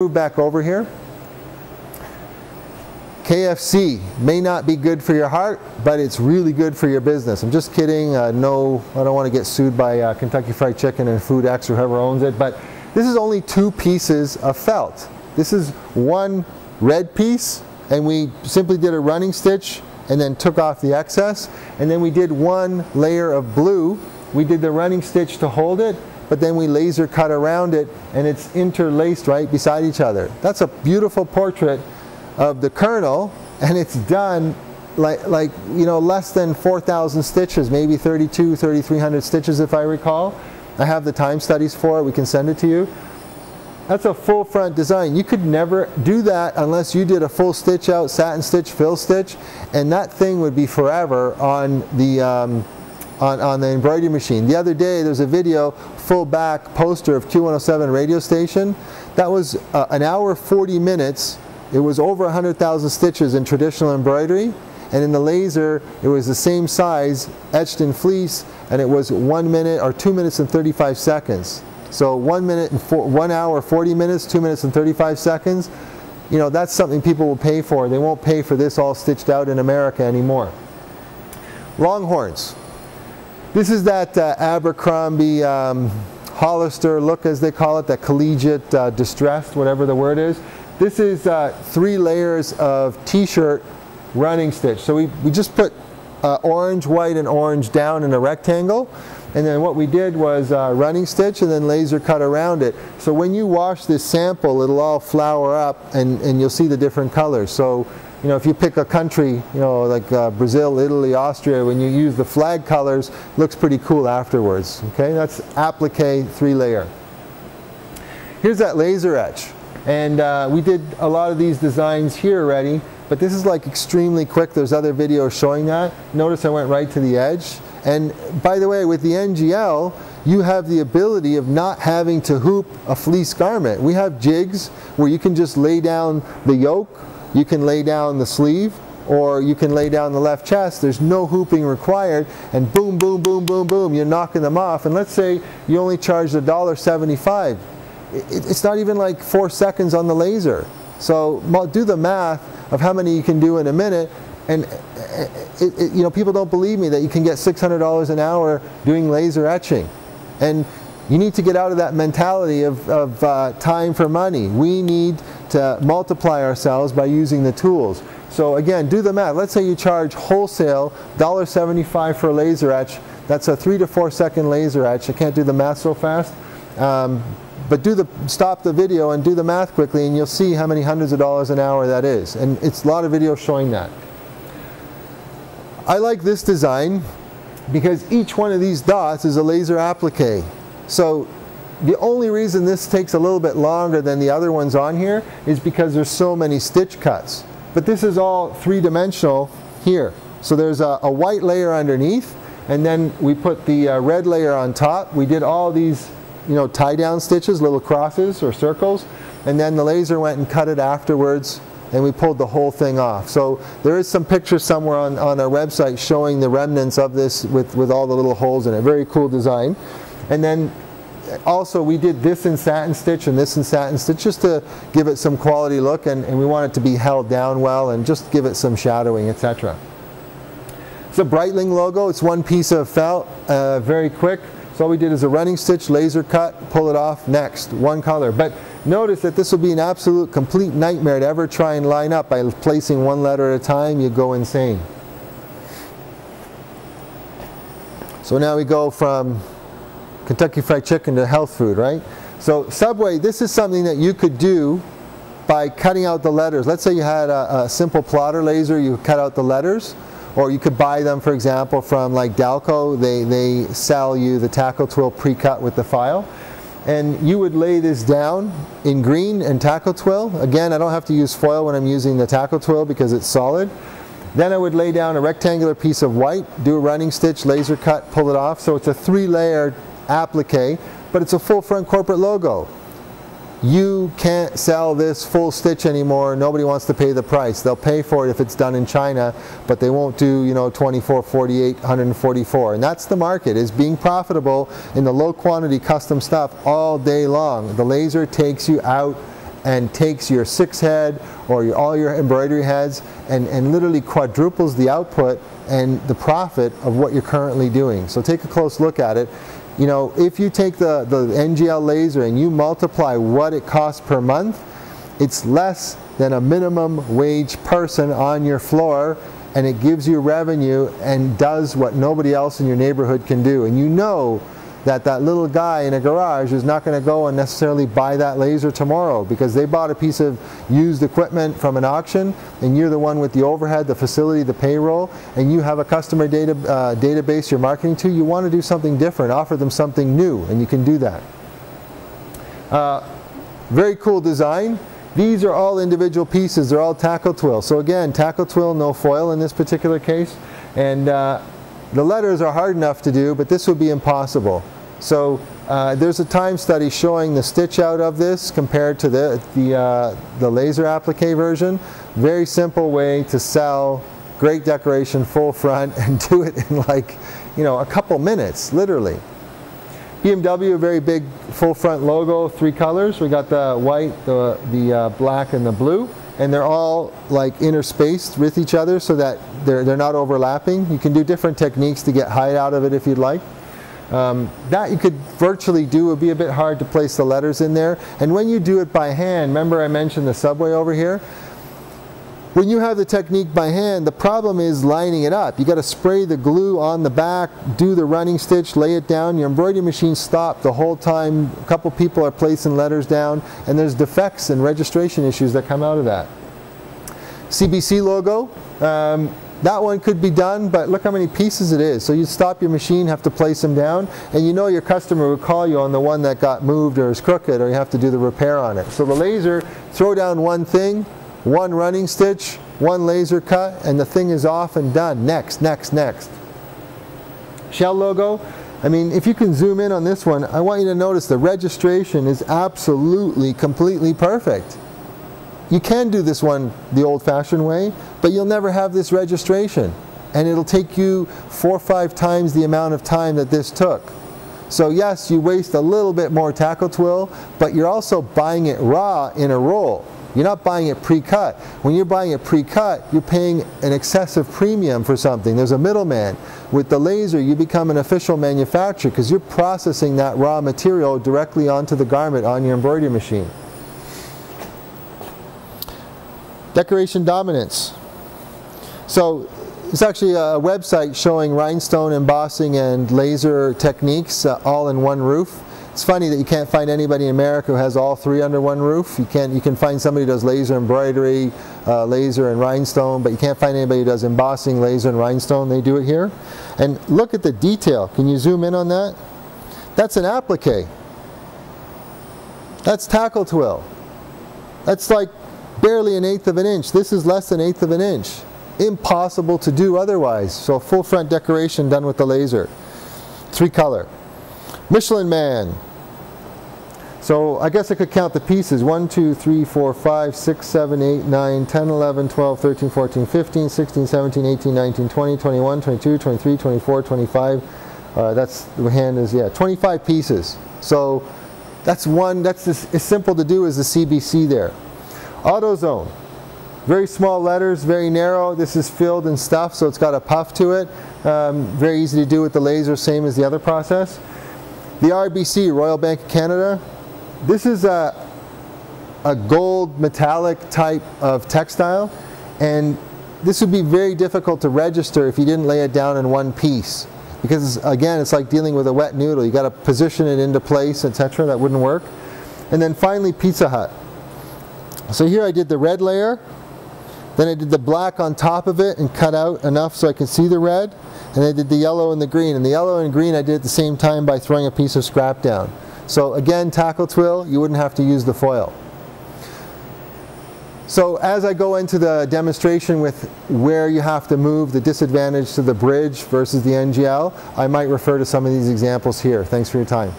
Move back over here. KFC may not be good for your heart, but it's really good for your business. I'm just kidding. No, I don't want to get sued by Kentucky Fried Chicken and Food X or whoever owns it, but this is only 2 pieces of felt. This is one red piece, and we simply did a running stitch and then took off the excess, and then we did 1 layer of blue. We did the running stitch to hold it, but then we laser cut around it, and it's interlaced right beside each other. That's a beautiful portrait of the kernel, and it's done like you know, less than 4,000 stitches, maybe 3,300 stitches if I recall. I have the time studies for it. We can send it to you. That's a full front design. You could never do that unless you did a full stitch out, satin stitch, fill stitch, and that thing would be forever on the embroidery machine. The other day there's a video, full back poster of Q107 radio station. That was an hour 40 minutes. It was over 100,000 stitches in traditional embroidery, and in the laser it was the same size, etched in fleece, and it was 1 minute or 2 minutes and 35 seconds. So 1 hour 40 minutes, 2 minutes and 35 seconds. You know, that's something people will pay for. They won't pay for this all stitched out in America anymore. Longhorns. This is that Abercrombie Hollister look, as they call it, that collegiate distressed, whatever the word is. This is 3 layers of t-shirt running stitch. So we just put orange, white, and orange down in a rectangle, and then what we did was running stitch and then laser cut around it. So when you wash this sample, it'll all flower up, and you'll see the different colors. So you know, if you pick a country, you know, like Brazil, Italy, Austria, when you use the flag colors, looks pretty cool afterwards. Okay, that's applique 3-layer. Here's that laser etch, and we did a lot of these designs here already, but this is like extremely quick. There's other videos showing that. Notice I went right to the edge. And by the way, with the NGL, you have the ability of not having to hoop a fleece garment. We have jigs where you can just lay down the yoke, you can lay down the sleeve, or you can lay down the left chest. There's no hooping required, and boom, boom, boom, boom, boom, you're knocking them off. And let's say you only charged $1.75. It's not even like 4 seconds on the laser. So do the math of how many you can do in a minute, and you know, people don't believe me that you can get $600 an hour doing laser etching. And you need to get out of that mentality of time for money. We need to multiply ourselves by using the tools. So again, do the math. Let's say you charge wholesale $1.75 for a laser etch. That's a 3 to 4 second laser etch. I can't do the math so fast. But stop the video and do the math quickly, and you'll see how many hundreds of dollars an hour that is. And it's a lot of videos showing that. I like this design because each one of these dots is a laser applique. So the only reason this takes a little bit longer than the other ones on here is because there's so many stitch cuts. But this is all 3-dimensional here. So there's a white layer underneath, and then we put the red layer on top. We did all these, you know, tie-down stitches, little crosses or circles, and then the laser went and cut it afterwards, and we pulled the whole thing off. So there is some pictures somewhere on our website showing the remnants of this with all the little holes in it. Very cool design. And then also we did this in satin stitch and this in satin stitch just to give it some quality look, and we want it to be held down well and just give it some shadowing, etc. It's a Breitling logo. It's 1 piece of felt, very quick. So all we did is a running stitch, laser cut, pull it off, next, 1 color. But notice that this will be an absolute complete nightmare to ever try and line up by placing 1 letter at a time. You go insane. So now we go from Kentucky Fried Chicken to health food, right? So Subway, this is something that you could do by cutting out the letters. Let's say you had a simple plotter laser, you cut out the letters, or you could buy them, for example, from like Dalco. They sell you the tackle twill pre-cut with the file. And you would lay this down in green and tackle twill. Again, I don't have to use foil when I'm using the tackle twill because it's solid. Then I would lay down a rectangular piece of white, do a running stitch, laser cut, pull it off. So it's a 3-layer applique, but it's a full front corporate logo. You can't sell this full stitch anymore. Nobody wants to pay the price. They'll pay for it if it's done in China, but they won't do, you know, 24, 48, 144. And that's the market, is being profitable in the low quantity custom stuff all day long. The laser takes you out and takes your 6-head or all your embroidery heads and literally quadruples the output and the profit of what you're currently doing. So take a close look at it. You know, if you take the NGL laser and you multiply what it costs per month, it's less than a minimum wage person on your floor, and it gives you revenue and does what nobody else in your neighborhood can do. And you know that that little guy in a garage is not going to go and necessarily buy that laser tomorrow because they bought a piece of used equipment from an auction, and you're the one with the overhead, the facility, the payroll, and you have a customer database you're marketing to. You want to do something different, offer them something new, and you can do that. Very cool design. These are all individual pieces. They're all tackle twill. So again, tackle twill, no foil in this particular case. And the letters are hard enough to do, but this would be impossible. So there's a time study showing the stitch out of this compared to the laser applique version. Very simple way to sell great decoration, full front, and do it in like, you know, a couple minutes, literally. BMW, a very big full front logo, 3 colors. We got the white, the black, and the blue, and they're all like interspaced with each other so that they're not overlapping. You can do different techniques to get height out of it if you'd like. That you could virtually do. It would be a bit hard to place the letters in there. And when you do it by hand, remember I mentioned the subway over here? When you have the technique by hand, the problem is lining it up. You got to spray the glue on the back, do the running stitch, lay it down. Your embroidery machine stopped the whole time. A couple people are placing letters down, and there's defects and registration issues that come out of that. CBC logo, that one could be done, but look how many pieces it is. So you stop your machine, have to place them down, and you know your customer will call you on the one that got moved or is crooked, or you have to do the repair on it. So the laser, throw down one thing, one running stitch, one laser cut, and the thing is off and done. Next, next, next. Shell logo, I mean, if you can zoom in on this one, I want you to notice the registration is absolutely, completely perfect. You can do this one the old-fashioned way, but you'll never have this registration. And it'll take you 4 or 5 times the amount of time that this took. So yes, you waste a little bit more tackle twill, but you're also buying it raw in a roll. You're not buying it pre-cut. When you're buying it pre-cut, you're paying an excessive premium for something. There's a middleman. With the laser, you become an official manufacturer because you're processing that raw material directly onto the garment on your embroidery machine. Decoration dominance. So it's actually a website showing rhinestone embossing and laser techniques all in one roof. It's funny that you can't find anybody in America who has all 3 under one roof. You can find somebody who does laser embroidery, laser and rhinestone, but you can't find anybody who does embossing, laser and rhinestone. They do it here. And look at the detail. Can you zoom in on that? That's an applique. That's tackle twill. That's like barely 1/8 of an inch. This is less than 1/8 of an inch. Impossible to do otherwise. So full front decoration done with the laser. 3 color. Michelin Man. So I guess I could count the pieces. 1, 2, 3, 4, 5, 6, 7, 8, 9, 10, 11, 12, 13, 14, 15, 16, 17, 18, 19, 20, 21, 22, 23, 24, 25. That's the hand is, yeah, 25 pieces. So that's one, that's as simple to do as the CBC there. AutoZone. Very small letters, very narrow. This is filled and stuffed, so it's got a puff to it. Very easy to do with the laser, same as the other process. The RBC, Royal Bank of Canada. This is a gold metallic type of textile, and this would be very difficult to register if you didn't lay it down in one piece. Because again, it's like dealing with a wet noodle. You got to position it into place, etc. That wouldn't work. And then finally, Pizza Hut. So here I did the red layer, then I did the black on top of it and cut out enough so I could see the red, and I did the yellow and the green. And the yellow and green I did at the same time by throwing a piece of scrap down. So again, tackle twill, you wouldn't have to use the foil. So as I go into the demonstration with where you have to move, the disadvantage to the bridge versus the NGL, I might refer to some of these examples here. Thanks for your time.